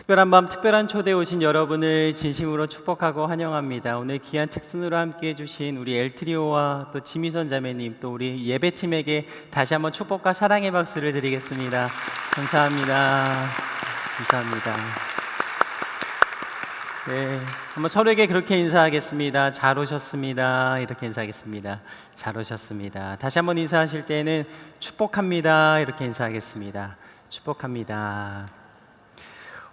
특별한 밤 특별한 초대에 오신 여러분을 진심으로 축복하고 환영합니다. 오늘 귀한 특순으로 함께해 주신 우리 엘트리오와 또 지미선 자매님, 또 우리 예배팀에게 다시 한번 축복과 사랑의 박수를 드리겠습니다. 감사합니다. 감사합니다. 네, 한번 서로에게 그렇게 인사하겠습니다. 잘 오셨습니다. 이렇게 인사하겠습니다. 잘 오셨습니다. 다시 한번 인사하실 때는 축복합니다. 이렇게 인사하겠습니다. 축복합니다.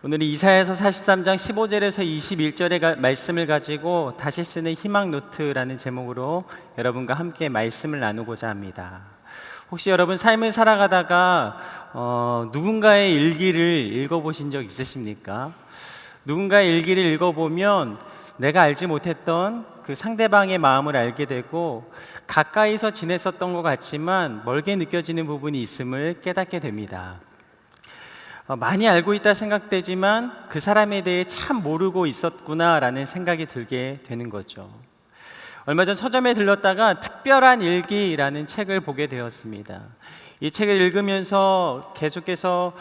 오늘은 이사야서 43장 15절에서 21절의 말씀을 가지고 다시 쓰는 희망 노트라는 제목으로 여러분과 함께 말씀을 나누고자 합니다. 혹시 여러분 삶을 살아가다가 누군가의 일기를 읽어보신 적 있으십니까? 누군가의 일기를 읽어보면 내가 알지 못했던 그 상대방의 마음을 알게 되고 가까이서 지냈었던 것 같지만 멀게 느껴지는 부분이 있음을 깨닫게 됩니다. 많이 알고 있다 생각되지만 그 사람에 대해 참 모르고 있었구나라는 생각이 들게 되는 거죠. 얼마 전 서점에 들렀다가 특별한 일기라는 책을 보게 되었습니다. 이 책을 읽으면서 계속해서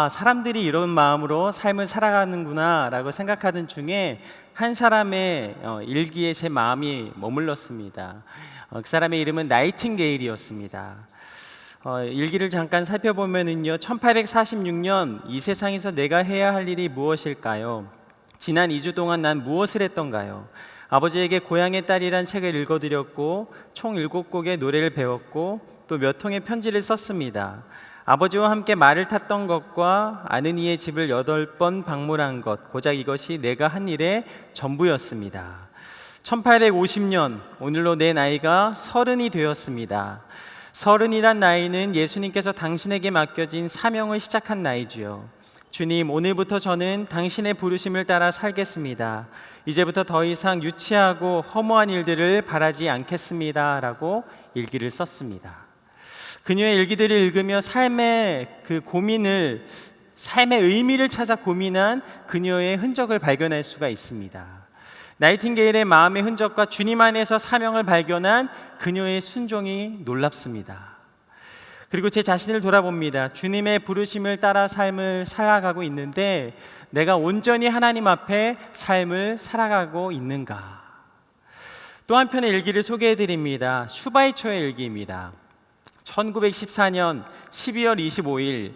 사람들이 이런 마음으로 삶을 살아가는구나 라고 생각하던 중에 한 사람의 일기에 제 마음이 머물렀습니다. 그 사람의 이름은 나이팅게일이었습니다. 일기를 잠깐 살펴보면은요, 1846년 이 세상에서 내가 해야 할 일이 무엇일까요? 지난 2주 동안 난 무엇을 했던가요? 아버지에게 고향의 딸이란 책을 읽어드렸고 총 7곡의 노래를 배웠고 또 몇 통의 편지를 썼습니다. 아버지와 함께 말을 탔던 것과 아는 이의 집을 8번 방문한 것, 고작 이것이 내가 한 일의 전부였습니다. 1850년 오늘로 내 나이가 30이 되었습니다. 30이란 나이는 예수님께서 당신에게 맡겨진 사명을 시작한 나이지요. 주님, 오늘부터 저는 당신의 부르심을 따라 살겠습니다. 이제부터 더 이상 유치하고 허무한 일들을 바라지 않겠습니다 라고 일기를 썼습니다. 그녀의 일기들을 읽으며 삶의 그 고민을, 삶의 의미를 찾아 고민한 그녀의 흔적을 발견할 수가 있습니다. 나이팅게일의 마음의 흔적과 주님 안에서 사명을 발견한 그녀의 순종이 놀랍습니다. 그리고 제 자신을 돌아봅니다. 주님의 부르심을 따라 삶을 살아가고 있는데 내가 온전히 하나님 앞에 삶을 살아가고 있는가? 또 한편의 일기를 소개해드립니다. 슈바이처의 일기입니다. 1914년 12월 25일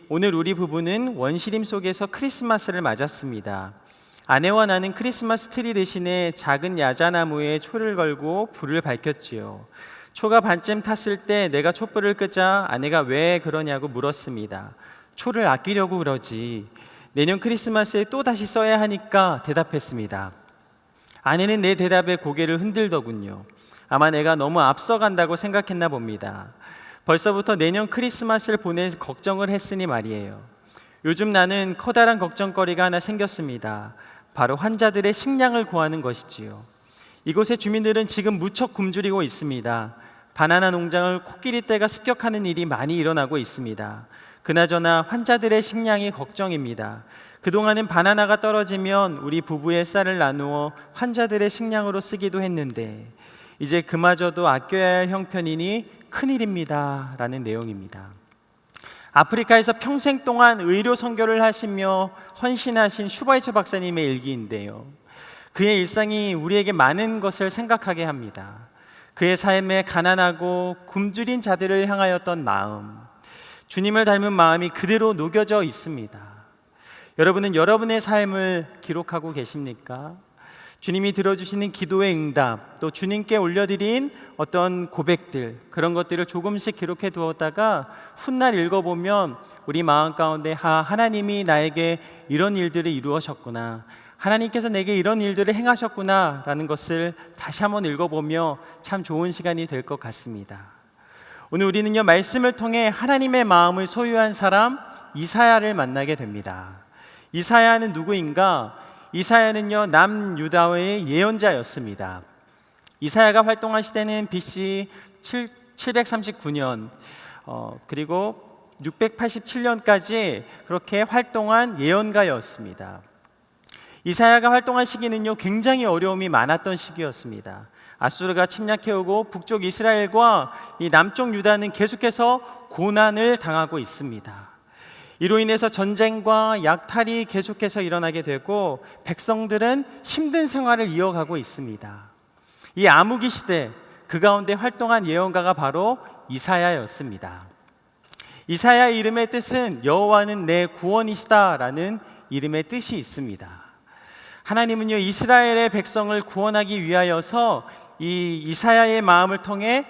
오늘 우리 부부는 원시림 속에서 크리스마스를 맞았습니다. 아내와 나는 크리스마스 트리 대신에 작은 야자나무에 초를 걸고 불을 밝혔지요. 초가 반쯤 탔을 때 내가 촛불을 끄자 아내가 왜 그러냐고 물었습니다. 초를 아끼려고 그러지. 내년 크리스마스에 또 다시 써야 하니까 대답했습니다. 아내는 내 대답에 고개를 흔들더군요. 아마 내가 너무 앞서간다고 생각했나 봅니다. 벌써부터 내년 크리스마스를 보낼 걱정을 했으니 말이에요. 요즘 나는 커다란 걱정거리가 하나 생겼습니다. 바로 환자들의 식량을 구하는 것이지요. 이곳의 주민들은 지금 무척 굶주리고 있습니다. 바나나 농장을 코끼리 떼가 습격하는 일이 많이 일어나고 있습니다. 그나저나 환자들의 식량이 걱정입니다. 그동안은 바나나가 떨어지면 우리 부부의 쌀을 나누어 환자들의 식량으로 쓰기도 했는데 이제 그마저도 아껴야 할 형편이니 큰일입니다 라는 내용입니다. 아프리카에서 평생 동안 의료 선교를 하시며 헌신하신 슈바이처 박사님의 일기인데요. 그의 일상이 우리에게 많은 것을 생각하게 합니다. 그의 삶에 가난하고 굶주린 자들을 향하였던 마음, 주님을 닮은 마음이 그대로 녹여져 있습니다. 여러분은 여러분의 삶을 기록하고 계십니까? 주님이 들어주시는 기도의 응답, 또 주님께 올려드린 어떤 고백들, 그런 것들을 조금씩 기록해 두었다가 훗날 읽어보면 우리 마음 가운데 하나님이 나에게 이런 일들을 이루셨구나, 하나님께서 내게 이런 일들을 행하셨구나 라는 것을 다시 한번 읽어보며 참 좋은 시간이 될 것 같습니다. 오늘 우리는요, 말씀을 통해 하나님의 마음을 소유한 사람 이사야를 만나게 됩니다. 이사야는 누구인가? 이사야는요, 남유다의 예언자였습니다. 이사야가 활동한 시대는 BC 739년 그리고 687년까지 그렇게 활동한 예언가였습니다. 이사야가 활동한 시기는요, 굉장히 어려움이 많았던 시기였습니다. 아수르가 침략해오고 북쪽 이스라엘과 이 남쪽 유다는 계속해서 고난을 당하고 있습니다. 이로 인해서 전쟁과 약탈이 계속해서 일어나게 되고 백성들은 힘든 생활을 이어가고 있습니다. 이 암흑기 시대, 그 가운데 활동한 예언가가 바로 이사야였습니다. 이사야의 이름의 뜻은 여호와는 내 구원이시다라는 이름의 뜻이 있습니다. 하나님은요, 이스라엘의 백성을 구원하기 위하여서 이 이사야의 마음을 통해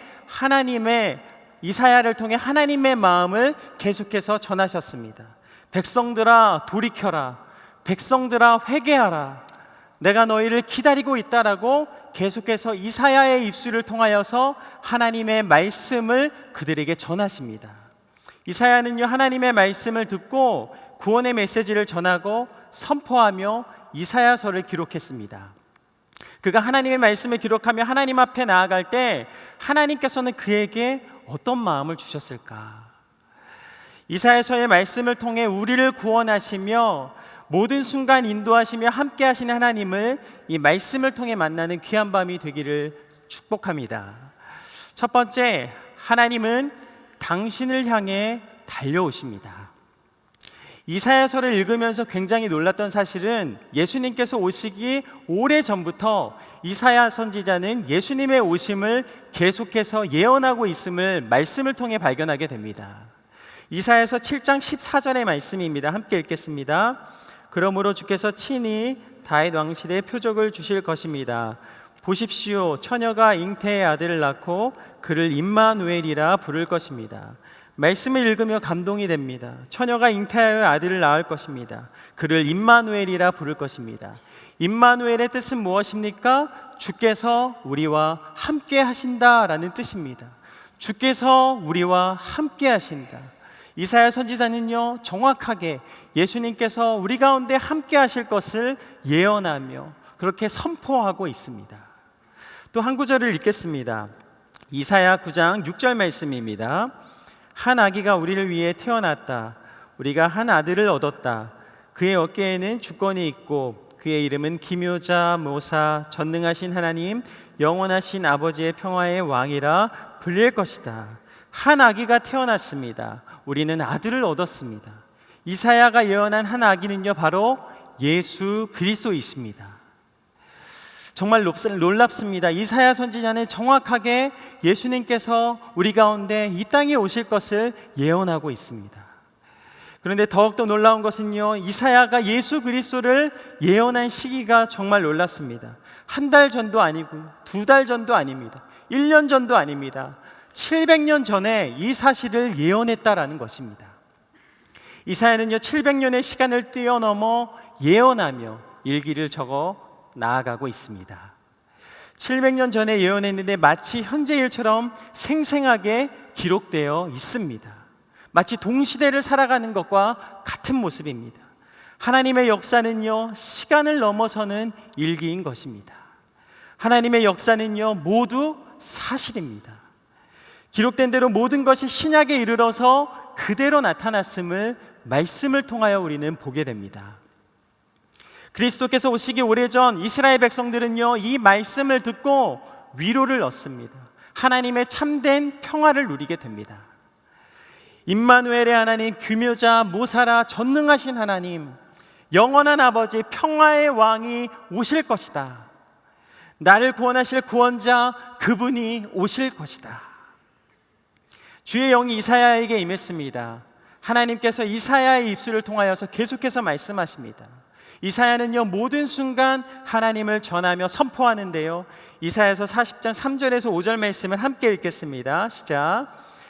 이사야를 통해 하나님의 마음을 계속해서 전하셨습니다. 백성들아 돌이켜라, 백성들아 회개하라, 내가 너희를 기다리고 있다라고 계속해서 이사야의 입술을 통하여서 하나님의 말씀을 그들에게 전하십니다. 이사야는요, 하나님의 말씀을 듣고 구원의 메시지를 전하고 선포하며 이사야서를 기록했습니다. 그가 하나님의 말씀을 기록하며 하나님 앞에 나아갈 때 하나님께서는 그에게 어떤 마음을 주셨을까? 이사야서의 말씀을 통해 우리를 구원하시며 모든 순간 인도하시며 함께 하시는 하나님을 이 말씀을 통해 만나는 귀한 밤이 되기를 축복합니다. 첫 번째, 하나님은 당신을 향해 달려오십니다. 이사야서를 읽으면서 굉장히 놀랐던 사실은 예수님께서 오시기 오래전부터 이사야 선지자는 예수님의 오심을 계속해서 예언하고 있음을 말씀을 통해 발견하게 됩니다. 이사야서 7장 14절의 말씀입니다. 함께 읽겠습니다. 그러므로 주께서 친히 다윗 왕실의 표적을 주실 것입니다. 보십시오, 처녀가 잉태의 아들을 낳고 그를 임마누엘이라 부를 것입니다. 말씀을 읽으며 감동이 됩니다. 처녀가 잉태하여 아들을 낳을 것입니다. 그를 임마누엘이라 부를 것입니다. 임마누엘의 뜻은 무엇입니까? 주께서 우리와 함께 하신다라는 뜻입니다. 주께서 우리와 함께 하신다. 이사야 선지자는요, 정확하게 예수님께서 우리 가운데 함께 하실 것을 예언하며 그렇게 선포하고 있습니다. 또 한 구절을 읽겠습니다. 이사야 9장 6절 말씀입니다. 한 아기가 우리를 위해 태어났다. 우리가 한 아들을 얻었다. 그의 어깨에는 주권이 있고 그의 이름은 기묘자, 모사, 전능하신 하나님, 영원하신 아버지의 평화의 왕이라 불릴 것이다. 한 아기가 태어났습니다. 우리는 아들을 얻었습니다. 이사야가 예언한 한 아기는요, 바로 예수 그리스도이십니다. 정말 놀랍습니다. 이사야 선지자는 정확하게 예수님께서 우리 가운데 이 땅에 오실 것을 예언하고 있습니다. 그런데 더욱더 놀라운 것은요, 이사야가 예수 그리스도를 예언한 시기가 정말 놀랐습니다. 한 달 전도 아니고 2달 전도 아닙니다. 1년 전도 아닙니다. 700년 전에 이 사실을 예언했다라는 것입니다. 이사야는요, 700년의 시간을 뛰어넘어 예언하며 일기를 적어 나아가고 있습니다. 700년 전에 예언했는데 마치 현재 일처럼 생생하게 기록되어 있습니다. 마치 동시대를 살아가는 것과 같은 모습입니다. 하나님의 역사는요, 시간을 넘어서는 일기인 것입니다. 하나님의 역사는요, 모두 사실입니다. 기록된 대로 모든 것이 신약에 이르러서 그대로 나타났음을 말씀을 통하여 우리는 보게 됩니다. 그리스도께서 오시기 오래전 이스라엘 백성들은요, 이 말씀을 듣고 위로를 얻습니다. 하나님의 참된 평화를 누리게 됩니다. 임마누엘의 하나님, 규묘자, 모사라, 전능하신 하나님, 영원한 아버지, 평화의 왕이 오실 것이다. 나를 구원하실 구원자, 그분이 오실 것이다. 주의 영이 이사야에게 임했습니다. 하나님께서 이사야의 입술을 통하여서 계속해서 말씀하십니다. 이사야는요, 모든 순간 하나님을 전하며 선포하는데요, 이사야서 40장 3절에서 5절 말씀을 함께 읽겠습니다. 시작.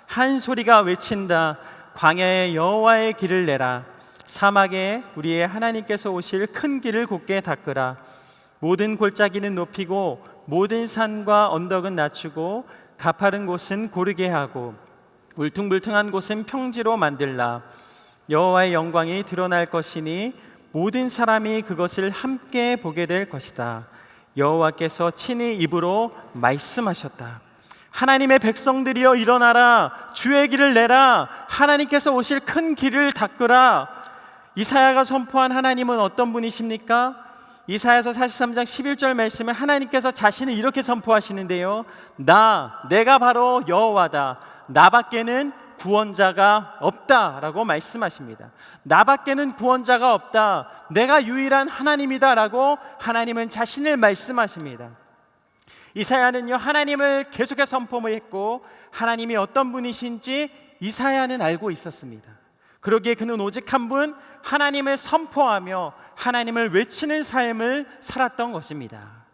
한 소리가 외친다. 광야에 여호와의 길을 내라. 사막에 우리의 하나님께서 오실 큰 길을 곧게 닦으라. 모든 골짜기는 높이고 모든 산과 언덕은 낮추고 가파른 곳은 고르게 하고 울퉁불퉁한 곳은 평지로 만들라. 여호와의 영광이 드러날 것이니 모든 사람이 그것을 함께 보게 될 것이다. 여호와께서 친히 입으로 말씀하셨다. 하나님의 백성들이여 일어나라. 주의 길을 내라. 하나님께서 오실 큰 길을 닦으라. 이사야가 선포한 하나님은 어떤 분이십니까? 이사야서 43장 11절 말씀에 하나님께서 자신을 이렇게 선포하시는데요, 내가 바로 여호와다. 나밖에는 구원자가 없다라고 말씀하십니다. 나밖에는 구원자가 없다. 내가 유일한 하나님이다라고 하나님은 자신을 말씀하십니다. 이사야는요, 하나님을 계속해서 선포했고 하나님이 어떤 분이신지 이사야는 알고 있었습니다. 그러기에 그는 오직 한 분, 하나님을 선포하며 하나님을 외치는 삶을 살았던 것입니다.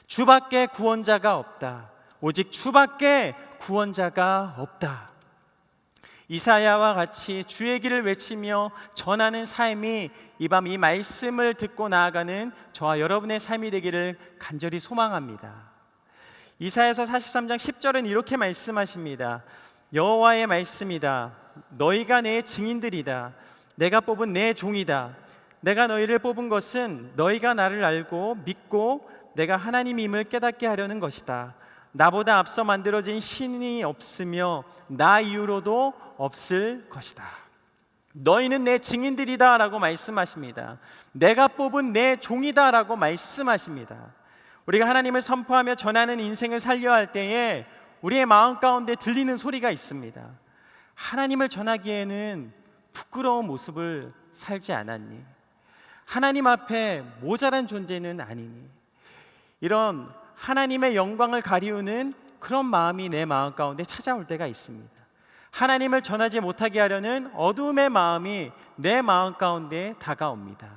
주밖에 구원자가 없다. 오직 주밖에 구원자가 없다. 이사야와 같이 주의 길을 외치며 전하는 삶이 이 밤 이 말씀을 듣고 나아가는 저와 여러분의 삶이 되기를 간절히 소망합니다. 이사야서 43장 10절은 이렇게 말씀하십니다. 여호와의 말씀이다. 너희가 내 증인들이다. 내가 뽑은 내 종이다. 내가 너희를 뽑은 것은 너희가 나를 알고 믿고 내가 하나님임을 깨닫게 하려는 것이다. 나보다 앞서 만들어진 신이 없으며 나 이후로도 없을 것이다. 너희는 내 증인들이다 라고 말씀하십니다. 내가 뽑은 내 종이다 라고 말씀하십니다. 우리가 하나님을 선포하며 전하는 인생을 살려야 할 때에 우리의 마음 가운데 들리는 소리가 있습니다. 하나님을 전하기에는 부끄러운 모습을 살지 않았니? 하나님 앞에 모자란 존재는 아니니? 이런 하나님의 영광을 가리우는 그런 마음이 내 마음 가운데 찾아올 때가 있습니다. 하나님을 전하지 못하게 하려는 어두움의 마음이 내 마음 가운데 다가옵니다.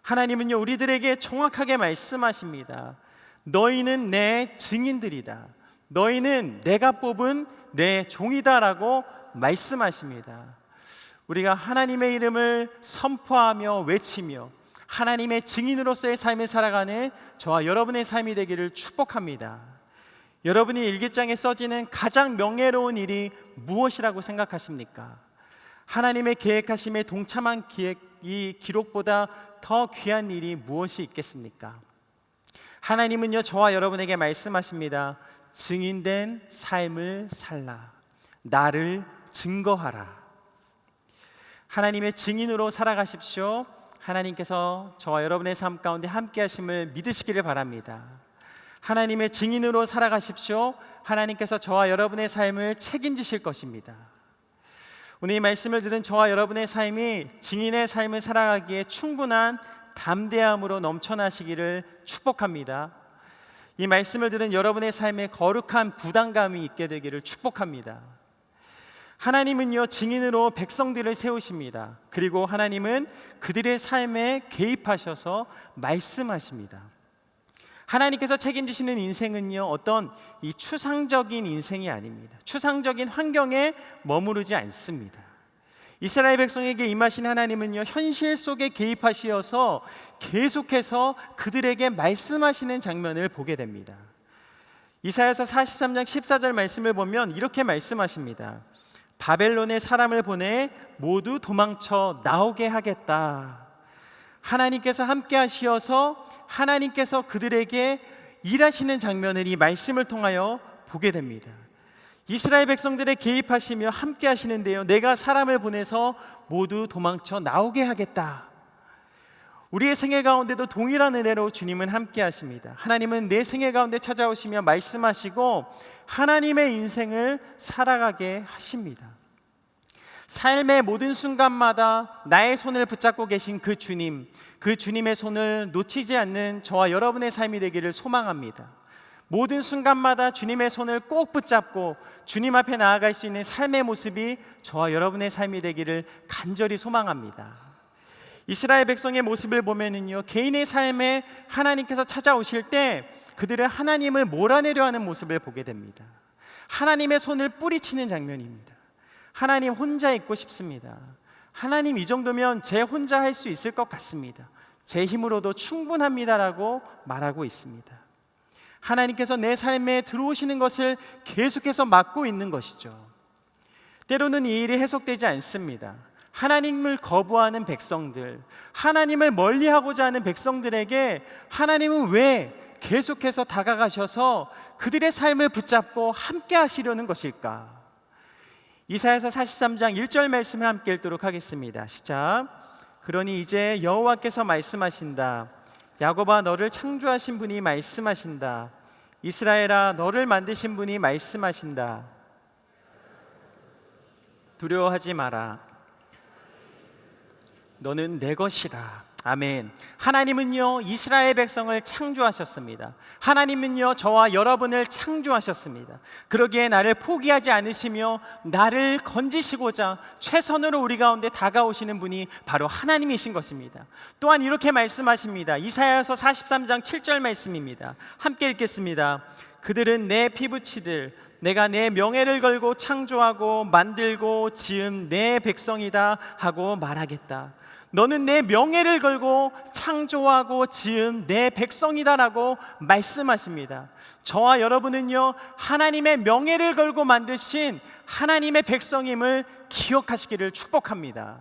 하나님은요, 우리들에게 정확하게 말씀하십니다. 너희는 내 증인들이다. 너희는 내가 뽑은 내 종이다라고 말씀하십니다. 우리가 하나님의 이름을 선포하며 외치며 하나님의 증인으로서의 삶을 살아가는 저와 여러분의 삶이 되기를 축복합니다. 여러분이 일기장에 써지는 가장 명예로운 일이 무엇이라고 생각하십니까? 하나님의 계획하심에 동참한 이 기록보다 더 귀한 일이 무엇이 있겠습니까? 하나님은요, 저와 여러분에게 말씀하십니다. 증인된 삶을 살라. 나를 증거하라. 하나님의 증인으로 살아가십시오. 하나님께서 저와 여러분의 삶 가운데 함께 하심을 믿으시기를 바랍니다. 하나님의 증인으로 살아가십시오. 하나님께서 저와 여러분의 삶을 책임지실 것입니다. 오늘 이 말씀을 들은 저와 여러분의 삶이 증인의 삶을 살아가기에 충분한 담대함으로 넘쳐나시기를 축복합니다. 이 말씀을 들은 여러분의 삶에 거룩한 부담감이 있게 되기를 축복합니다. 하나님은요, 증인으로 백성들을 세우십니다. 그리고 하나님은 그들의 삶에 개입하셔서 말씀하십니다. 하나님께서 책임지시는 인생은요, 어떤 이 추상적인 인생이 아닙니다. 추상적인 환경에 머무르지 않습니다. 이스라엘 백성에게 임하신 하나님은요, 현실 속에 개입하시어서 계속해서 그들에게 말씀하시는 장면을 보게 됩니다. 이사야서 43장 14절 말씀을 보면 이렇게 말씀하십니다. 바벨론에 사람을 보내 모두 도망쳐 나오게 하겠다. 하나님께서 함께 하시어서 하나님께서 그들에게 일하시는 장면을 이 말씀을 통하여 보게 됩니다. 이스라엘 백성들의 개입하시며 함께 하시는데요, 내가 사람을 보내서 모두 도망쳐 나오게 하겠다. 우리의 생애 가운데도 동일한 은혜로 주님은 함께 하십니다. 하나님은 내 생애 가운데 찾아오시며 말씀하시고 하나님의 인생을 살아가게 하십니다. 삶의 모든 순간마다 나의 손을 붙잡고 계신 그 주님, 그 주님의 손을 놓치지 않는 저와 여러분의 삶이 되기를 소망합니다. 모든 순간마다 주님의 손을 꼭 붙잡고 주님 앞에 나아갈 수 있는 삶의 모습이 저와 여러분의 삶이 되기를 간절히 소망합니다. 이스라엘 백성의 모습을 보면은요, 개인의 삶에 하나님께서 찾아오실 때 그들은 하나님을 몰아내려 하는 모습을 보게 됩니다. 하나님의 손을 뿌리치는 장면입니다. 하나님 혼자 있고 싶습니다. 하나님 이 정도면 제 혼자 할 수 있을 것 같습니다. 제 힘으로도 충분합니다라고 말하고 있습니다. 하나님께서 내 삶에 들어오시는 것을 계속해서 막고 있는 것이죠. 때로는 이 일이 해석되지 않습니다. 하나님을 거부하는 백성들, 하나님을 멀리하고자 하는 백성들에게 하나님은 왜 계속해서 다가가셔서 그들의 삶을 붙잡고 함께 하시려는 것일까? 이사야서 43장 1절 말씀을 함께 읽도록 하겠습니다. 시작. 그러니 이제 여호와께서 말씀하신다. 야곱아, 너를 창조하신 분이 말씀하신다. 이스라엘아, 너를 만드신 분이 말씀하신다. 두려워하지 마라. 너는 내 것이라. 아멘. 하나님은요, 이스라엘 백성을 창조하셨습니다. 하나님은요, 저와 여러분을 창조하셨습니다. 그러기에 나를 포기하지 않으시며 나를 건지시고자 최선으로 우리 가운데 다가오시는 분이 바로 하나님이신 것입니다. 또한 이렇게 말씀하십니다. 이사야서 43장 7절 말씀입니다. 함께 읽겠습니다. 그들은 내 피부치들, 내가 내 명예를 걸고 창조하고 만들고 지은 내 백성이다 하고 말하겠다. 너는 내 명예를 걸고 창조하고 지은 내 백성이다라고 말씀하십니다. 저와 여러분은요, 하나님의 명예를 걸고 만드신 하나님의 백성임을 기억하시기를 축복합니다.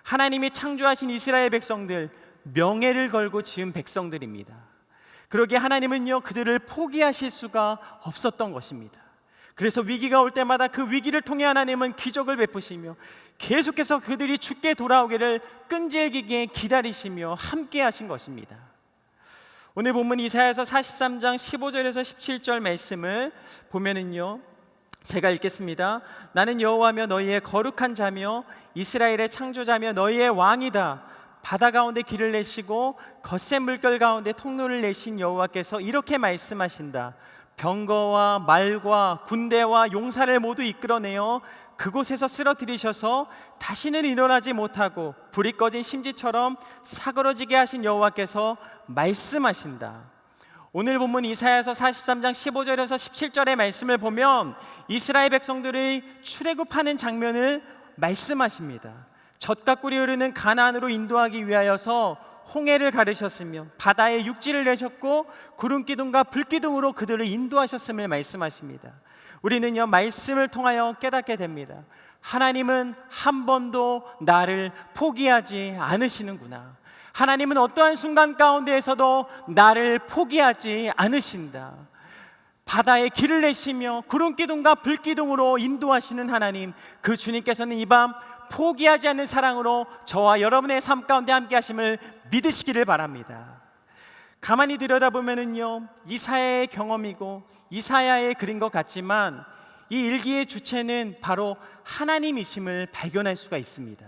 하나님이 창조하신 이스라엘 백성들, 명예를 걸고 지은 백성들입니다. 그러기에 하나님은요, 그들을 포기하실 수가 없었던 것입니다. 그래서 위기가 올 때마다 그 위기를 통해 하나님은 기적을 베푸시며 계속해서 그들이 주께 돌아오기를 끈질기게 기다리시며 함께 하신 것입니다. 오늘 본문 이사야서 43장 15절에서 17절 말씀을 보면은요, 제가 읽겠습니다. 나는 여호와며 너희의 거룩한 자며 이스라엘의 창조자며 너희의 왕이다. 바다 가운데 길을 내시고 거센 물결 가운데 통로를 내신 여호와께서 이렇게 말씀하신다. 병거와 말과 군대와 용사를 모두 이끌어내어 그곳에서 쓰러뜨리셔서 다시는 일어나지 못하고 불이 꺼진 심지처럼 사그러지게 하신 여호와께서 말씀하신다. 오늘 본문 이사야서 43장 15절에서 17절의 말씀을 보면 이스라엘 백성들의 출애굽하는 장면을 말씀하십니다. 젖과 꿀이 흐르는 가나안으로 인도하기 위하여서 홍해를 가르셨으며 바다에 육지를 내셨고 구름기둥과 불기둥으로 그들을 인도하셨음을 말씀하십니다. 우리는요, 말씀을 통하여 깨닫게 됩니다. 하나님은 한 번도 나를 포기하지 않으시는구나. 하나님은 어떠한 순간 가운데에서도 나를 포기하지 않으신다. 바다에 길을 내시며 구름기둥과 불기둥으로 인도하시는 하나님, 그 주님께서는 이 밤 포기하지 않는 사랑으로 저와 여러분의 삶 가운데 함께 하심을 믿으시기를 바랍니다. 가만히 들여다보면은요, 이사야의 경험이고 이사야의 글인 것 같지만 이 일기의 주체는 바로 하나님이심을 발견할 수가 있습니다.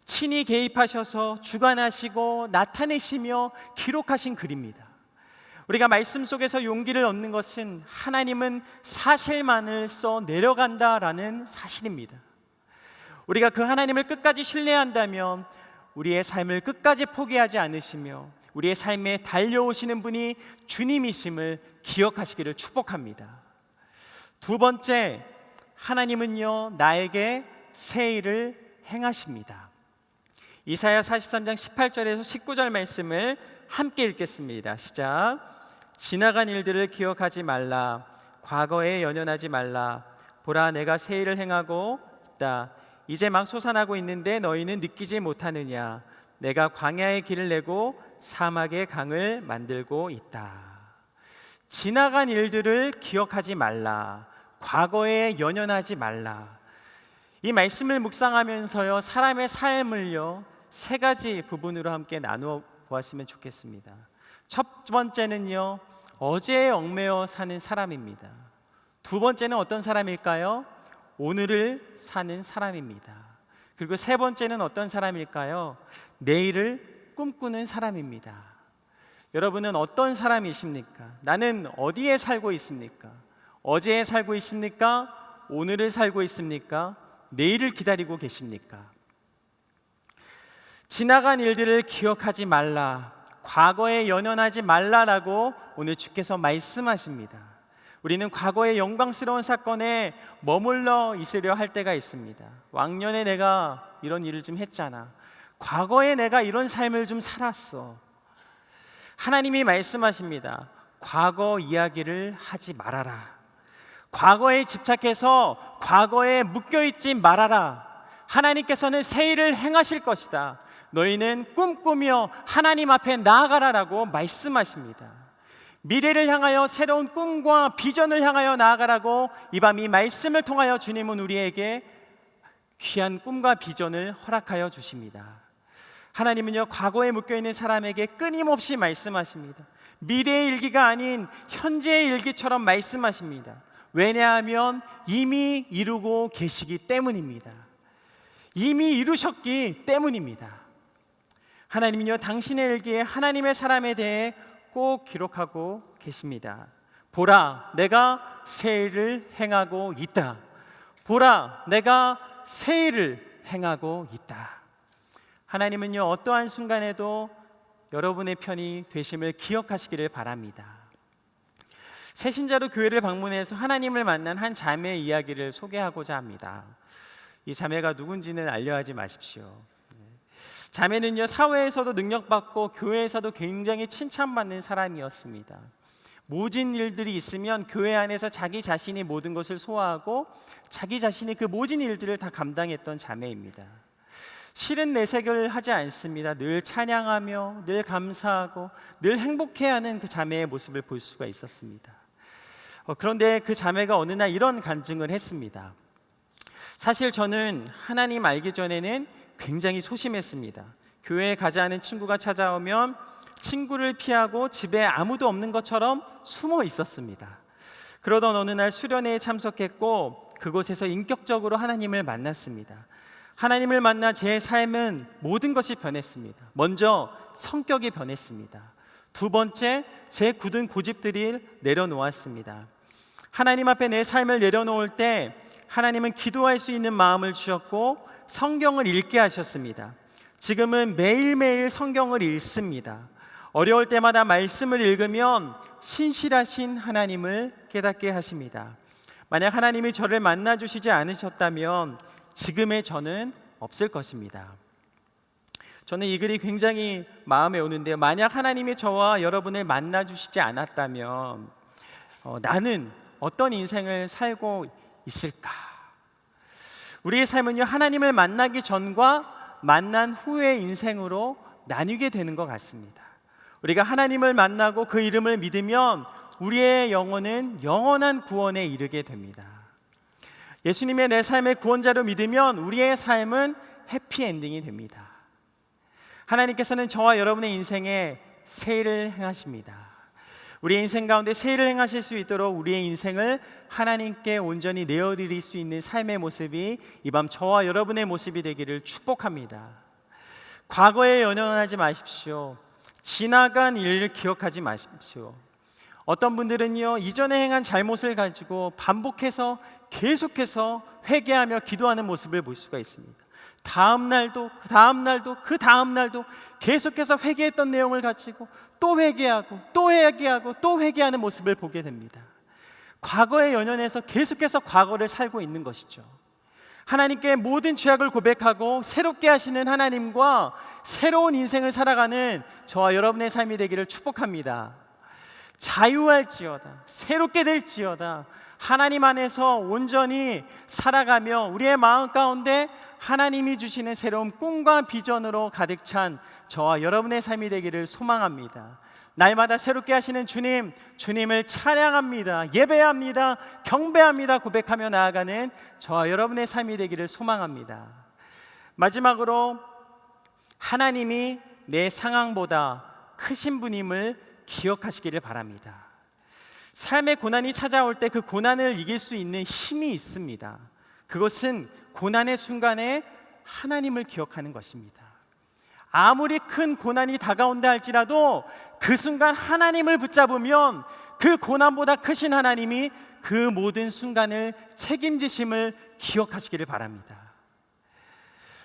친히 개입하셔서 주관하시고 나타내시며 기록하신 글입니다. 우리가 말씀 속에서 용기를 얻는 것은 하나님은 사실만을 써 내려간다라는 사실입니다. 우리가 그 하나님을 끝까지 신뢰한다면 우리의 삶을 끝까지 포기하지 않으시며 우리의 삶에 달려오시는 분이 주님이심을 기억하시기를 축복합니다. 두 번째, 하나님은요, 나에게 새 일을 행하십니다. 이사야 43장 18절에서 19절 말씀을 함께 읽겠습니다. 시작. 지나간 일들을 기억하지 말라. 과거에 연연하지 말라. 보라, 내가 새 일을 행하고 있다. 이제 막 솟아나고 있는데 너희는 느끼지 못하느냐. 내가 광야의 길을 내고 사막의 강을 만들고 있다. 지나간 일들을 기억하지 말라. 과거에 연연하지 말라. 이 말씀을 묵상하면서요, 사람의 삶을요, 세 가지 부분으로 함께 나누어 보았으면 좋겠습니다. 첫 번째는요, 어제에 얽매여 사는 사람입니다. 두 번째는 어떤 사람일까요? 오늘을 사는 사람입니다. 그리고 세 번째는 어떤 사람일까요? 내일을 꿈꾸는 사람입니다. 여러분은 어떤 사람이십니까? 나는 어디에 살고 있습니까? 어제에 살고 있습니까? 오늘을 살고 있습니까? 내일을 기다리고 계십니까? 지나간 일들을 기억하지 말라, 과거에 연연하지 말라라고 오늘 주께서 말씀하십니다. 우리는 과거의 영광스러운 사건에 머물러 있으려 할 때가 있습니다. 왕년에 내가 이런 일을 좀 했잖아. 과거에 내가 이런 삶을 좀 살았어. 하나님이 말씀하십니다. 과거 이야기를 하지 말아라. 과거에 집착해서 과거에 묶여있지 말아라. 하나님께서는 새 일을 행하실 것이다. 너희는 꿈꾸며 하나님 앞에 나아가라라고 말씀하십니다. 미래를 향하여 새로운 꿈과 비전을 향하여 나아가라고 이 밤 이 말씀을 통하여 주님은 우리에게 귀한 꿈과 비전을 허락하여 주십니다. 하나님은요, 과거에 묶여있는 사람에게 끊임없이 말씀하십니다. 미래의 일기가 아닌 현재의 일기처럼 말씀하십니다. 왜냐하면 이미 이루고 계시기 때문입니다. 이미 이루셨기 때문입니다. 하나님은요, 당신의 일기에 하나님의 사람에 대해 꼭 기록하고 계십니다. 보라, 내가 새 일을 행하고 있다. 보라, 내가 새 일을 행하고 있다. 하나님은요, 어떠한 순간에도 여러분의 편이 되심을 기억하시기를 바랍니다. 새신자로 교회를 방문해서 하나님을 만난 한 자매의 이야기를 소개하고자 합니다. 이 자매가 누군지는 알려하지 마십시오. 자매는요, 사회에서도 능력받고 교회에서도 굉장히 칭찬받는 사람이었습니다. 모진 일들이 있으면 교회 안에서 자기 자신이 모든 것을 소화하고 자기 자신이 그 모진 일들을 다 감당했던 자매입니다. 실은 내색을 하지 않습니다. 늘 찬양하며 늘 감사하고 늘 행복해하는 그 자매의 모습을 볼 수가 있었습니다. 그런데 그 자매가 어느 날 이런 간증을 했습니다. 사실 저는 하나님 알기 전에는 굉장히 소심했습니다. 교회에 가지 않은 친구가 찾아오면 친구를 피하고 집에 아무도 없는 것처럼 숨어 있었습니다. 그러던 어느 날 수련회에 참석했고 그곳에서 인격적으로 하나님을 만났습니다. 하나님을 만나 제 삶은 모든 것이 변했습니다. 먼저 성격이 변했습니다. 두 번째, 제 굳은 고집들이 내려놓았습니다. 하나님 앞에 내 삶을 내려놓을 때 하나님은 기도할 수 있는 마음을 주셨고 성경을 읽게 하셨습니다. 지금은 매일매일 성경을 읽습니다. 어려울 때마다 말씀을 읽으면 신실하신 하나님을 깨닫게 하십니다. 만약 하나님이 저를 만나주시지 않으셨다면 지금의 저는 없을 것입니다. 저는 이 글이 굉장히 마음에 오는데요. 만약 하나님이 저와 여러분을 만나주시지 않았다면 나는 어떤 인생을 살고 있을까? 우리의 삶은요, 하나님을 만나기 전과 만난 후의 인생으로 나뉘게 되는 것 같습니다. 우리가 하나님을 만나고 그 이름을 믿으면 우리의 영혼은 영원한 구원에 이르게 됩니다. 예수님의 내 삶의 구원자로 믿으면 우리의 삶은 해피엔딩이 됩니다. 하나님께서는 저와 여러분의 인생에 새 일을 행하십니다. 우리의 인생 가운데 새 일을 행하실 수 있도록 우리의 인생을 하나님께 온전히 내어드릴 수 있는 삶의 모습이 이 밤 저와 여러분의 모습이 되기를 축복합니다. 과거에 연연하지 마십시오. 지나간 일을 기억하지 마십시오. 어떤 분들은요, 이전에 행한 잘못을 가지고 반복해서 계속해서 회개하며 기도하는 모습을 볼 수가 있습니다. 다음 날도 그 다음 날도 그 다음 날도 계속해서 회개했던 내용을 가지고 또 회개하고 또 회개하고 또 회개하는 모습을 보게 됩니다. 과거에 연연해서 계속해서 과거를 살고 있는 것이죠. 하나님께 모든 죄악을 고백하고 새롭게 하시는 하나님과 새로운 인생을 살아가는 저와 여러분의 삶이 되기를 축복합니다. 자유할지어다, 새롭게 될지어다, 하나님 안에서 온전히 살아가며 우리의 마음 가운데 하나님이 주시는 새로운 꿈과 비전으로 가득 찬 저와 여러분의 삶이 되기를 소망합니다. 날마다 새롭게 하시는 주님, 주님을 찬양합니다, 예배합니다, 경배합니다 고백하며 나아가는 저와 여러분의 삶이 되기를 소망합니다. 마지막으로 하나님이 내 상황보다 크신 분임을 기억하시기를 바랍니다. 삶의 고난이 찾아올 때 그 고난을 이길 수 있는 힘이 있습니다. 그것은 고난의 순간에 하나님을 기억하는 것입니다. 아무리 큰 고난이 다가온다 할지라도 그 순간 하나님을 붙잡으면 그 고난보다 크신 하나님이 그 모든 순간을 책임지심을 기억하시기를 바랍니다.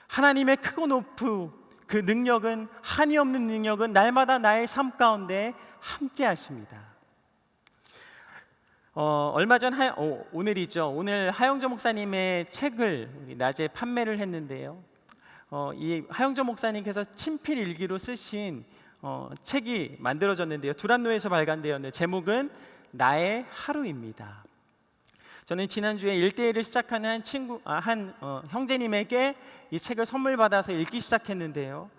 하나님의 크고 높은 그 능력은, 한이 없는 능력은 날마다 나의 삶 가운데 함께 하십니다. 얼마 전 오늘 하영조 목사님의 책을 낮에 판매를 했는데요. 이 하영조 목사님께서 친필 일기로 쓰신 책이 만들어졌는데요. 두란노에서 발간되었는데 제목은 나의 하루입니다. 저는 지난주에 1대1을 시작하는 한 형제님에게 이 책을 선물 받아서 읽기 시작했는데요.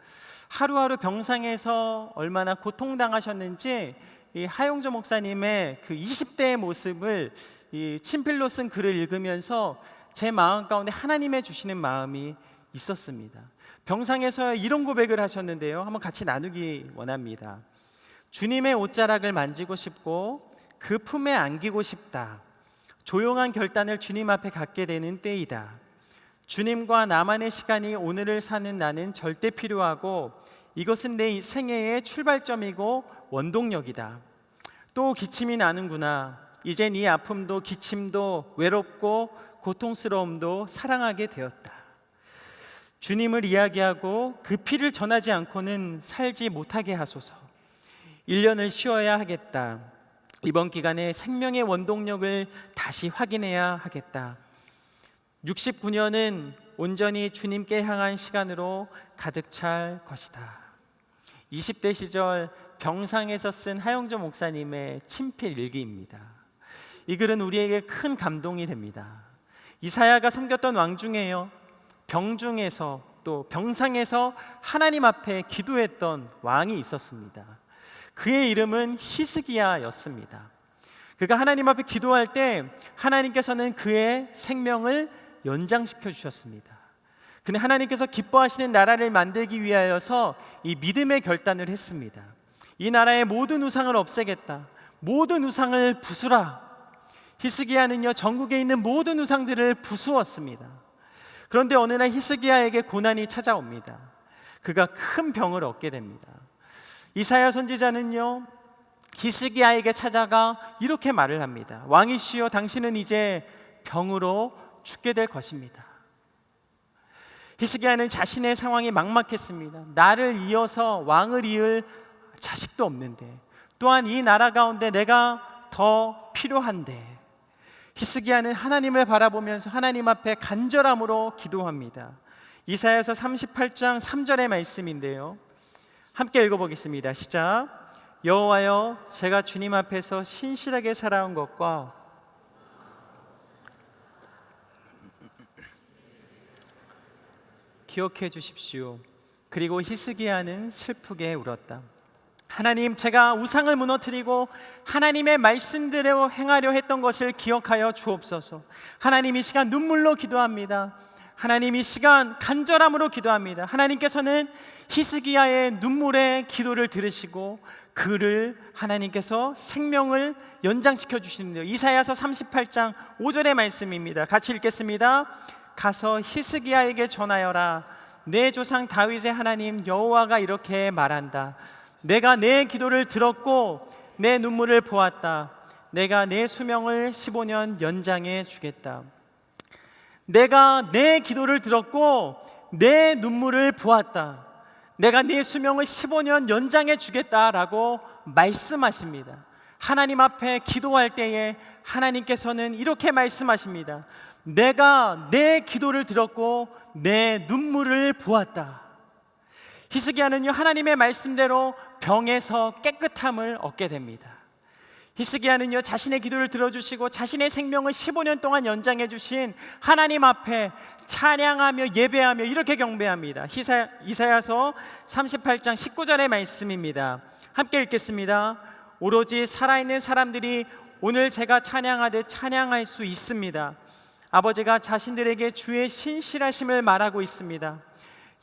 하루하루 병상에서 얼마나 고통당하셨는지 이 하용조 목사님의 그 20대의 모습을 이 친필로 쓴 글을 읽으면서 제 마음 가운데 하나님의 주시는 마음이 있었습니다. 병상에서 이런 고백을 하셨는데요. 한번 같이 나누기 원합니다. 주님의 옷자락을 만지고 싶고 그 품에 안기고 싶다. 조용한 결단을 주님 앞에 갖게 되는 때이다. 주님과 나만의 시간이 오늘을 사는 나는 절대 필요하고 이것은 내 생애의 출발점이고 원동력이다. 또 기침이 나는구나. 이젠 이 아픔도 기침도 외롭고 고통스러움도 사랑하게 되었다. 주님을 이야기하고 그 피를 전하지 않고는 살지 못하게 하소서. 1년을 쉬어야 하겠다. 이번 기간에 생명의 원동력을 다시 확인해야 하겠다. 69년은 온전히 주님께 향한 시간으로 가득 찰 것이다. 20대 시절 병상에서 쓴 하영조 목사님의 친필 일기입니다. 이 글은 우리에게 큰 감동이 됩니다. 이사야가 섬겼던 왕 중에요, 병 중에서 또 병상에서 하나님 앞에 기도했던 왕이 있었습니다. 그의 이름은 히스기야였습니다. 그가 하나님 앞에 기도할 때 하나님께서는 그의 생명을 연장시켜 주셨습니다. 근데 하나님께서 기뻐하시는 나라를 만들기 위하여서 이 믿음의 결단을 했습니다. 이 나라의 모든 우상을 없애겠다. 모든 우상을 부수라. 히스기야는요, 전국에 있는 모든 우상들을 부수었습니다. 그런데 어느 날 히스기야에게 고난이 찾아옵니다. 그가 큰 병을 얻게 됩니다. 이사야 선지자는요, 히스기야에게 찾아가 이렇게 말을 합니다. 왕이시여, 당신은 이제 병으로 죽게 될 것입니다. 히스기야는 자신의 상황이 막막했습니다. 나를 이어서 왕을 이을 자식도 없는데, 또한 이 나라 가운데 내가 더 필요한데, 히스기야는 하나님을 바라보면서 하나님 앞에 간절함으로 기도합니다. 이사야서 38장 3절의 말씀인데요, 함께 읽어보겠습니다. 시작. 여호와여, 제가 주님 앞에서 신실하게 살아온 것과 기억해 주십시오. 그리고 히스기야는 슬프게 울었다. 하나님, 제가 우상을 무너뜨리고 하나님의 말씀대로 행하려 했던 것을 기억하여 주옵소서. 하나님, 이 시간 눈물로 기도합니다. 하나님, 이 시간 간절함으로 기도합니다. 하나님께서는 히스기야의 눈물의 기도를 들으시고 그를 하나님께서 생명을 연장시켜 주시는데요, 이사야서 38장 5절의 말씀입니다. 같이 읽겠습니다. 가서 히스기야에게 전하여라. 내 조상 다윗의 하나님 여호와가 이렇게 말한다. 내가 내 기도를 들었고 내 눈물을 보았다. 내가 내 수명을 15년 연장해 주겠다. 내가 내 기도를 들었고 내 눈물을 보았다. 내가 네 수명을 15년 연장해 주겠다라고 말씀하십니다. 하나님 앞에 기도할 때에 하나님께서는 이렇게 말씀하십니다. 내가 내 기도를 들었고 내 눈물을 보았다. 히스기야는요, 하나님의 말씀대로 병에서 깨끗함을 얻게 됩니다. 히스기야는요, 자신의 기도를 들어주시고 자신의 생명을 15년 동안 연장해 주신 하나님 앞에 찬양하며 예배하며 이렇게 경배합니다. 이사야서 38장 19절의 말씀입니다. 함께 읽겠습니다. 오로지 살아있는 사람들이 오늘 제가 찬양하듯 찬양할 수 있습니다. 아버지가 자신들에게 주의 신실하심을 말하고 있습니다.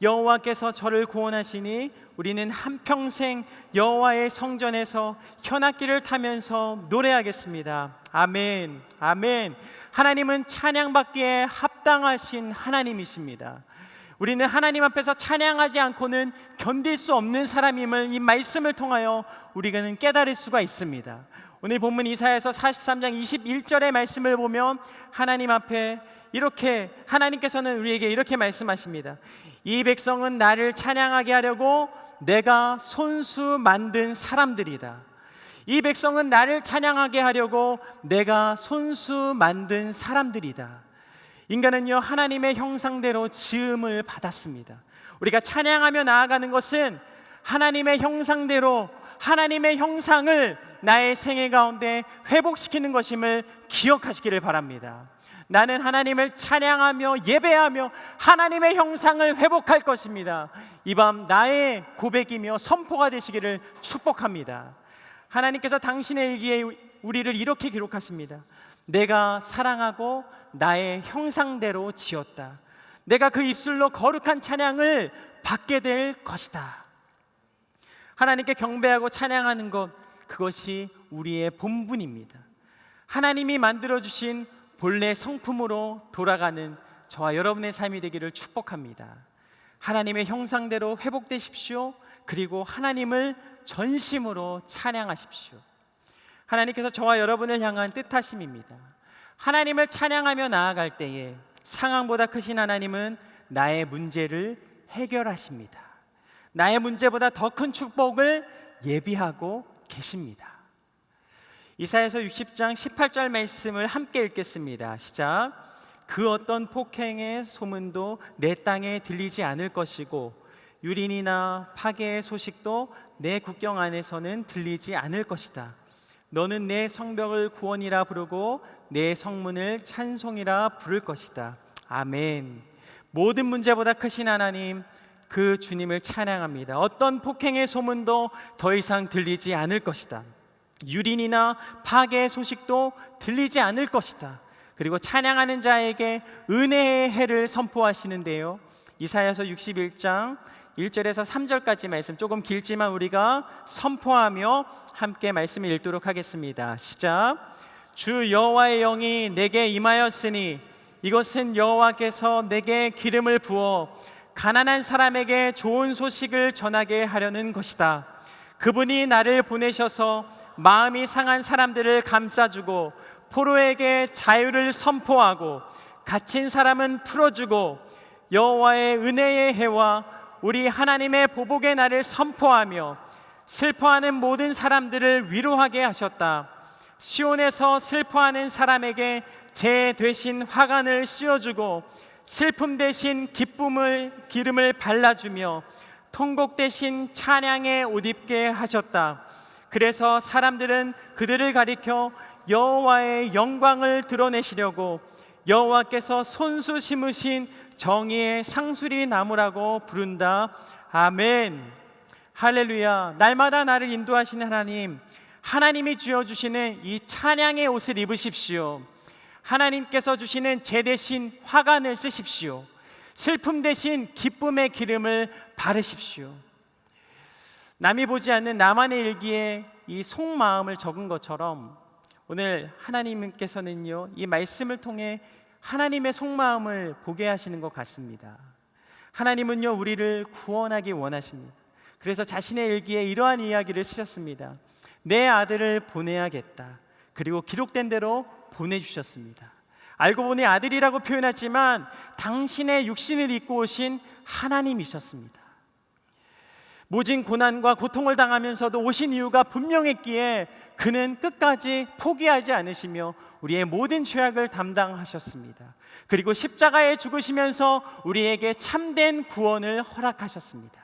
여호와께서 저를 구원하시니 우리는 한평생 여호와의 성전에서 현악기를 타면서 노래하겠습니다. 아멘, 아멘. 하나님은 찬양받기에 합당하신 하나님이십니다. 우리는 하나님 앞에서 찬양하지 않고는 견딜 수 없는 사람임을 이 말씀을 통하여 우리는 깨달을 수가 있습니다. 오늘 본문 이사야서 43장 21절의 말씀을 보면 하나님 앞에 이렇게 하나님께서는 우리에게 이렇게 말씀하십니다. 이 백성은 나를 찬양하게 하려고 내가 손수 만든 사람들이다. 이 백성은 나를 찬양하게 하려고 내가 손수 만든 사람들이다. 인간은요, 하나님의 형상대로 지음을 받았습니다. 우리가 찬양하며 나아가는 것은 하나님의 형상대로 하나님의 형상을 나의 생애 가운데 회복시키는 것임을 기억하시기를 바랍니다. 나는 하나님을 찬양하며 예배하며 하나님의 형상을 회복할 것입니다. 이 밤 나의 고백이며 선포가 되시기를 축복합니다. 하나님께서 당신의 일기에 우리를 이렇게 기록하십니다. 내가 사랑하고 나의 형상대로 지었다. 내가 그 입술로 거룩한 찬양을 받게 될 것이다. 하나님께 경배하고 찬양하는 것, 그것이 우리의 본분입니다. 하나님이 만들어주신 본래 성품으로 돌아가는 저와 여러분의 삶이 되기를 축복합니다. 하나님의 형상대로 회복되십시오. 그리고 하나님을 전심으로 찬양하십시오. 하나님께서 저와 여러분을 향한 뜻하심입니다. 하나님을 찬양하며 나아갈 때에 상황보다 크신 하나님은 나의 문제를 해결하십니다. 나의 문제보다 더 큰 축복을 예비하고 계십니다. 이사야서 60장 18절 말씀을 함께 읽겠습니다. 시작. 그 어떤 폭행의 소문도 내 땅에 들리지 않을 것이고 유린이나 파괴의 소식도 내 국경 안에서는 들리지 않을 것이다. 너는 내 성벽을 구원이라 부르고 내 성문을 찬송이라 부를 것이다. 아멘. 모든 문제보다 크신 하나님, 그 주님을 찬양합니다. 어떤 폭행의 소문도 더 이상 들리지 않을 것이다. 유린이나 파괴의 소식도 들리지 않을 것이다. 그리고 찬양하는 자에게 은혜의 해를 선포하시는데요, 이사야서 61장 1절에서 3절까지 말씀, 조금 길지만 우리가 선포하며 함께 말씀을 읽도록 하겠습니다. 시작. 주 여호와의 영이 내게 임하였으니 이것은 여호와께서 내게 기름을 부어 가난한 사람에게 좋은 소식을 전하게 하려는 것이다. 그분이 나를 보내셔서 마음이 상한 사람들을 감싸주고 포로에게 자유를 선포하고 갇힌 사람은 풀어주고 여호와의 은혜의 해와 우리 하나님의 보복의 날을 선포하며 슬퍼하는 모든 사람들을 위로하게 하셨다. 시온에서 슬퍼하는 사람에게 재 대신 화관을 씌워주고 슬픔 대신 기름을 발라주며 통곡 대신 찬양의 옷 입게 하셨다. 그래서 사람들은 그들을 가리켜 여호와의 영광을 드러내시려고 여호와께서 손수 심으신 정의의 상수리 나무라고 부른다. 아멘. 할렐루야. 날마다 나를 인도하시는 하나님, 하나님이 주어주시는 이 찬양의 옷을 입으십시오. 하나님께서 주시는 재 대신 화관을 쓰십시오. 슬픔 대신 기쁨의 기름을 바르십시오. 남이 보지 않는 나만의 일기에 이 속마음을 적은 것처럼 오늘 하나님께서는요, 이 말씀을 통해 하나님의 속마음을 보게 하시는 것 같습니다. 하나님은요, 우리를 구원하기 원하십니다. 그래서 자신의 일기에 이러한 이야기를 쓰셨습니다. 내 아들을 보내야겠다. 그리고 기록된 대로 보내주셨습니다. 알고 보니 아들이라고 표현하지만 당신의 육신을 입고 오신 하나님이셨습니다. 모진 고난과 고통을 당하면서도 오신 이유가 분명했기에 그는 끝까지 포기하지 않으시며 우리의 모든 죄악을 담당하셨습니다. 그리고 십자가에 죽으시면서 우리에게 참된 구원을 허락하셨습니다.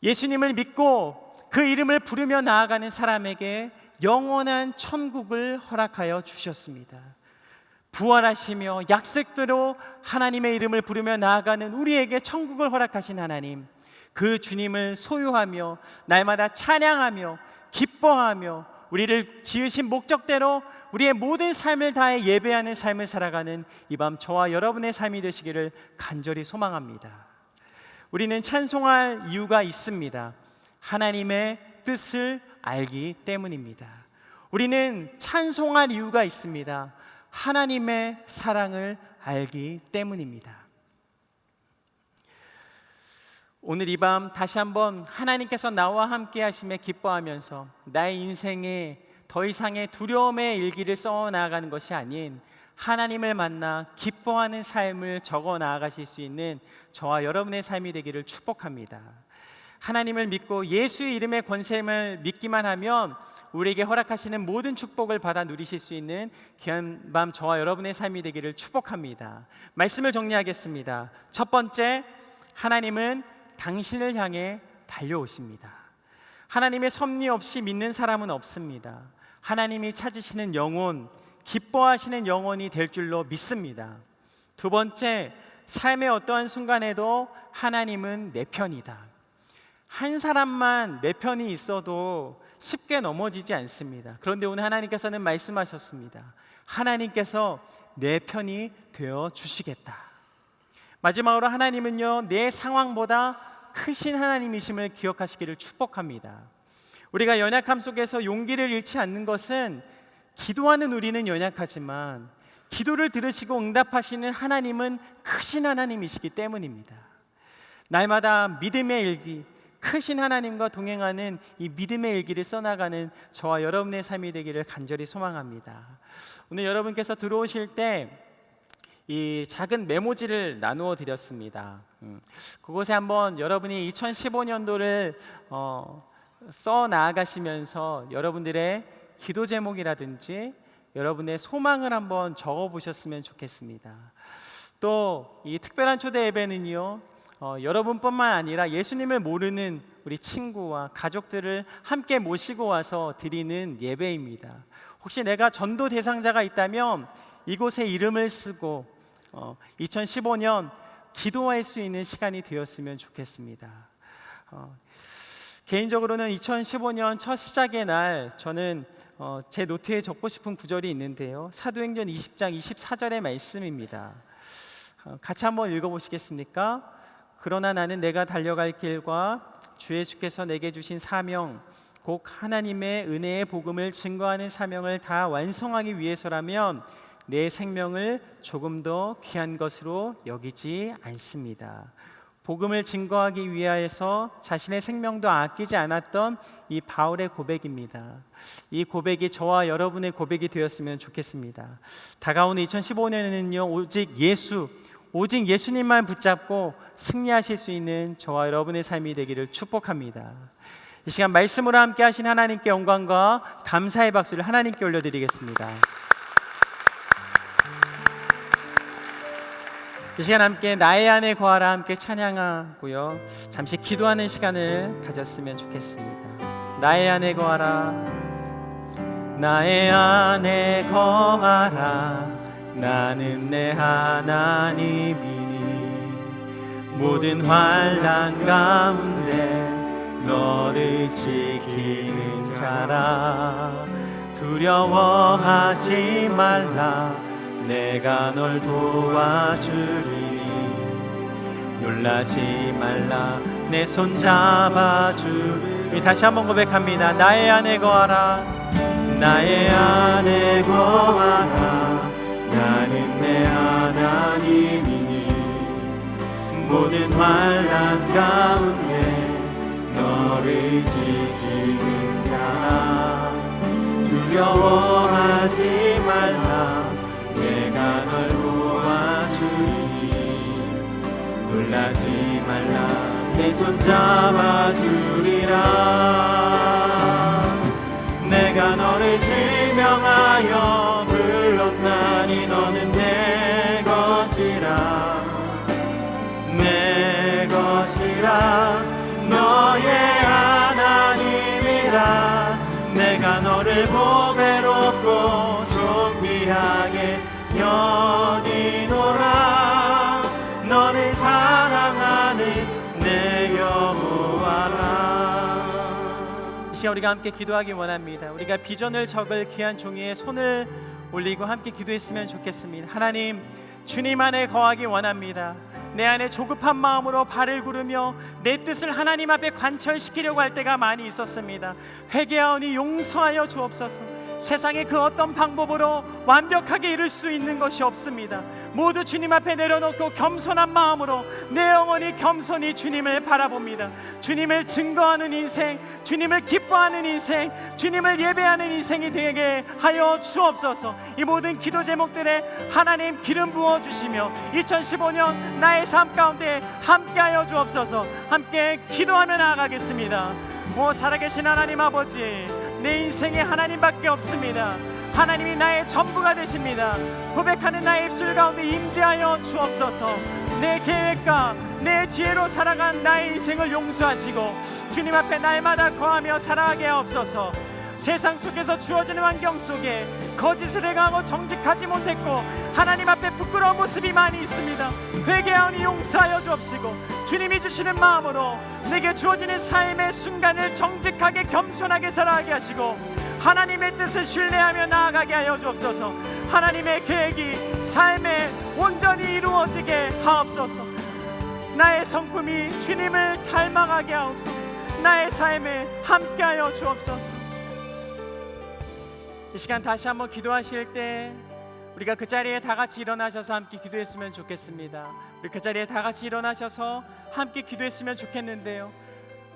예수님을 믿고 그 이름을 부르며 나아가는 사람에게 영원한 천국을 허락하여 주셨습니다. 부활하시며 약속대로 하나님의 이름을 부르며 나아가는 우리에게 천국을 허락하신 하나님, 그 주님을 소유하며 날마다 찬양하며 기뻐하며 우리를 지으신 목적대로 우리의 모든 삶을 다해 예배하는 삶을 살아가는 이 밤 저와 여러분의 삶이 되시기를 간절히 소망합니다. 우리는 찬송할 이유가 있습니다. 하나님의 뜻을 알기 때문입니다. 우리는 찬송할 이유가 있습니다. 하나님의 사랑을 알기 때문입니다. 오늘 이 밤 다시 한번 하나님께서 나와 함께 하심에 기뻐하면서 나의 인생에 더 이상의 두려움의 일기를 써 나아가는 것이 아닌 하나님을 만나 기뻐하는 삶을 적어 나아가실 수 있는 저와 여러분의 삶이 되기를 축복합니다. 하나님을 믿고 예수의 이름의 권세를 믿기만 하면 우리에게 허락하시는 모든 축복을 받아 누리실 수 있는 귀한 밤 저와 여러분의 삶이 되기를 축복합니다. 말씀을 정리하겠습니다. 첫 번째, 하나님은 당신을 향해 달려오십니다. 하나님의 섭리 없이 믿는 사람은 없습니다. 하나님이 찾으시는 영혼, 기뻐하시는 영혼이 될 줄로 믿습니다. 두 번째, 삶의 어떠한 순간에도 하나님은 내 편이다. 한 사람만 내 편이 있어도 쉽게 넘어지지 않습니다. 그런데 오늘 하나님께서는 말씀하셨습니다. 하나님께서 내 편이 되어 주시겠다. 마지막으로 하나님은요, 내 상황보다 크신 하나님이심을 기억하시기를 축복합니다. 우리가 연약함 속에서 용기를 잃지 않는 것은 기도하는 우리는 연약하지만 기도를 들으시고 응답하시는 하나님은 크신 하나님이시기 때문입니다. 날마다 믿음의 일기, 크신 하나님과 동행하는 이 믿음의 일기를 써나가는 저와 여러분의 삶이 되기를 간절히 소망합니다. 오늘 여러분께서 들어오실 때 이 작은 메모지를 나누어 드렸습니다. 그곳에 한번 여러분이 2015년도를 써 나아가시면서 여러분들의 기도 제목이라든지 여러분의 소망을 한번 적어 보셨으면 좋겠습니다. 또 이 특별한 초대 예배는요, 여러분뿐만 아니라 예수님을 모르는 우리 친구와 가족들을 함께 모시고 와서 드리는 예배입니다. 혹시 내가 전도 대상자가 있다면 이곳에 이름을 쓰고 2015년 기도할 수 있는 시간이 되었으면 좋겠습니다. 개인적으로는 2015년 첫 시작의 날 저는 제 노트에 적고 싶은 구절이 있는데요, 사도행전 20장 24절의 말씀입니다. 같이 한번 읽어보시겠습니까? 그러나 나는 내가 달려갈 길과 주 예수께서 내게 주신 사명, 곧 하나님의 은혜의 복음을 증거하는 사명을 다 완성하기 위해서라면 내 생명을 조금 더 귀한 것으로 여기지 않습니다. 복음을 증거하기 위하여서 자신의 생명도 아끼지 않았던 이 바울의 고백입니다. 이 고백이 저와 여러분의 고백이 되었으면 좋겠습니다. 다가오는 2015년에는요, 오직 예수님만 붙잡고 승리하실 수 있는 저와 여러분의 삶이 되기를 축복합니다. 이 시간 말씀으로 함께 하신 하나님께 영광과 감사의 박수를 하나님께 올려드리겠습니다. 이 시간 함께 나의 안에 거하라 함께 찬양하고요, 잠시 기도하는 시간을 가졌으면 좋겠습니다. 나의 안에 거하라, 나의 안에 거하라, 나는 내 하나님이니 모든 환난 가운데 너를 지키는 자라. 두려워하지 말라, 내가 널 도와주리니 놀라지 말라, 내 손 잡아주리니. 다시 한번 고백합니다. 나의 안에 거하라, 나의 안에 거하라, 나는 내 하나님이니 모든 환난 가운데 너를 지키는 자라. 두려워하지 말라, 내가 널 도와주리니 놀라지 말라, 내 손 잡아주리라. 내가 너를 지명하여 불렀나니 너는 내 것이라, 내 것이라, 너의 하나님이라. 내가 너를 보배롭고 존귀하게 여기노라. 너를 사랑하는 내 여호와라. 이 시간 우리가 함께 기도하기 원합니다. 우리가 비전을 적을 귀한 종이에 손을 올리고 함께 기도했으면 좋겠습니다. 하나님, 주님 안에 거하기 원합니다. 내 안에 조급한 마음으로 발을 구르며 내 뜻을 하나님 앞에 관철시키려고 할 때가 많이 있었습니다. 회개하오니 용서하여 주옵소서. 세상의 그 어떤 방법으로 완벽하게 이룰 수 있는 것이 없습니다. 모두 주님 앞에 내려놓고 겸손한 마음으로 내 영혼이 겸손히 주님을 바라봅니다. 주님을 증거하는 인생, 주님을 기뻐하는 인생, 주님을 예배하는 인생이 되게 하여 주옵소서. 이 모든 기도 제목들에 하나님 기름 부어주시며 2015년 나의 삶 가운데 함께하여 주옵소서. 함께 기도하며 나아가겠습니다. 살아계신 하나님 아버지, 내 인생에 하나님밖에 없습니다. 하나님이 나의 전부가 되십니다. 고백하는 나의 입술 가운데 임재하여 주옵소서. 내 계획과 내 지혜로 살아간 나의 인생을 용서하시고 주님 앞에 날마다 거하며 살아가게 하옵소서. 세상 속에서 주어지는 환경 속에 거짓을 행하고 정직하지 못했고 하나님 앞에 부끄러운 모습이 많이 있습니다. 회개하오니 용서하여 주옵시고 주님이 주시는 마음으로 내게 주어지는 삶의 순간을 정직하게 겸손하게 살아가게 하시고 하나님의 뜻을 신뢰하며 나아가게 하여 주옵소서. 하나님의 계획이 삶에 온전히 이루어지게 하옵소서. 나의 성품이 주님을 닮아가게 하옵소서. 나의 삶에 함께하여 주옵소서. 이 시간 다시 한번 기도하실 때 우리가 그 자리에 다 같이 일어나셔서 함께 기도했으면 좋겠습니다. 우리 그 자리에 다 같이 일어나셔서 함께 기도했으면 좋겠는데요.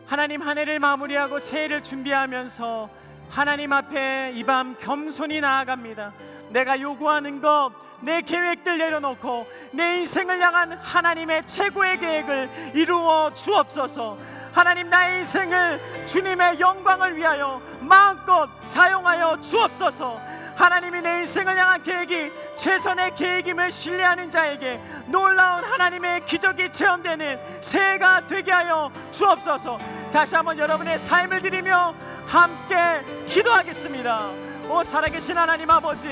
하나님, 한 해를 마무리하고 새해를 준비하면서 하나님 앞에 이 밤 겸손히 나아갑니다. 내가 요구하는 것, 내 계획들 내려놓고 내 인생을 향한 하나님의 최고의 계획을 이루어 주옵소서. 하나님, 나의 인생을 주님의 영광을 위하여 마음껏 사용하여 주옵소서. 하나님이 내 인생을 향한 계획이 최선의 계획임을 신뢰하는 자에게 놀라운 하나님의 기적이 체험되는 새해가 되게 하여 주옵소서. 다시 한번 여러분의 삶을 드리며 함께 기도하겠습니다. 오 살아계신 하나님 아버지,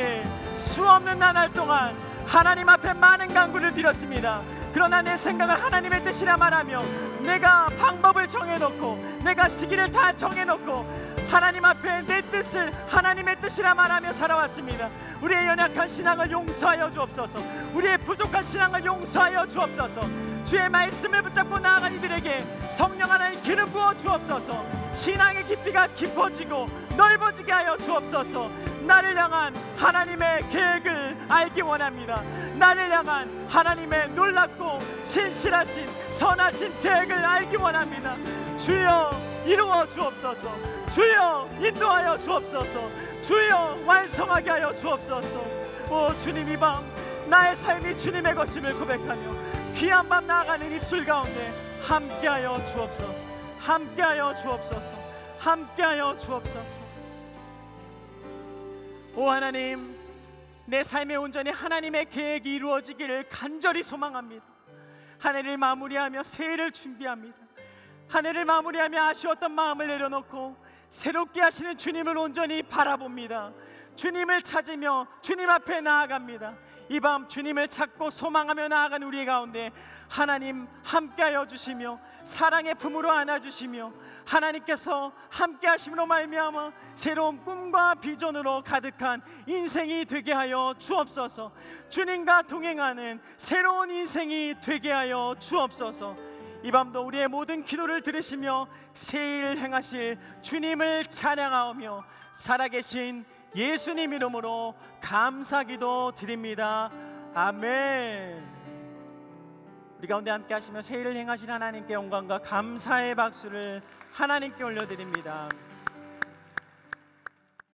수없는 나날 동안 하나님 앞에 많은 간구를 드렸습니다. 그러나 내 생각을 하나님의 뜻이라 말하며 내가 방법을 정해놓고 내가 시기를 다 정해놓고 하나님 앞에 내 뜻을 하나님의 뜻이라 말하며 살아왔습니다. 우리의 연약한 신앙을 용서하여 주옵소서. 우리의 부족한 신앙을 용서하여 주옵소서. 주의 말씀을 붙잡고 나아간 이들에게 성령 하나님 기름 부어 주옵소서. 신앙의 깊이가 깊어지고 넓어지게 하여 주옵소서. 나를 향한 하나님의 계획을 알기 원합니다. 나를 향한 하나님의 놀랍고 신실하신 선하신 계획을 알기 원합니다. 주여 이루어 주옵소서. 주여 인도하여 주옵소서. 주여 완성하게 하여 주옵소서. 오 주님, 이 밤 나의 삶이 주님의 것임을 고백하며 귀한 밤 나아가는 입술 가운데 함께하여 주옵소서. 함께하여 주옵소서. 함께하여 주옵소서. 오 하나님, 내 삶에 온전히 하나님의 계획이 이루어지기를 간절히 소망합니다. 한 해를 마무리하며 새해를 준비합니다. 한 해를 마무리하며 아쉬웠던 마음을 내려놓고 새롭게 하시는 주님을 온전히 바라봅니다. 주님을 찾으며 주님 앞에 나아갑니다. 이 밤 주님을 찾고 소망하며 나아가는 우리 가운데 하나님 함께하여 주시며 사랑의 품으로 안아주시며 하나님께서 함께 하심으로 말미암아 새로운 꿈과 비전으로 가득한 인생이 되게 하여 주옵소서. 주님과 동행하는 새로운 인생이 되게 하여 주옵소서. 이 밤도 우리의 모든 기도를 들으시며 새해를 행하실 주님을 찬양하며 살아계신 예수님 이름으로 감사기도 드립니다. 아멘. 우리 가운데 함께 하시며 새해를 행하신 하나님께 영광과 감사의 박수를 하나님께 올려드립니다.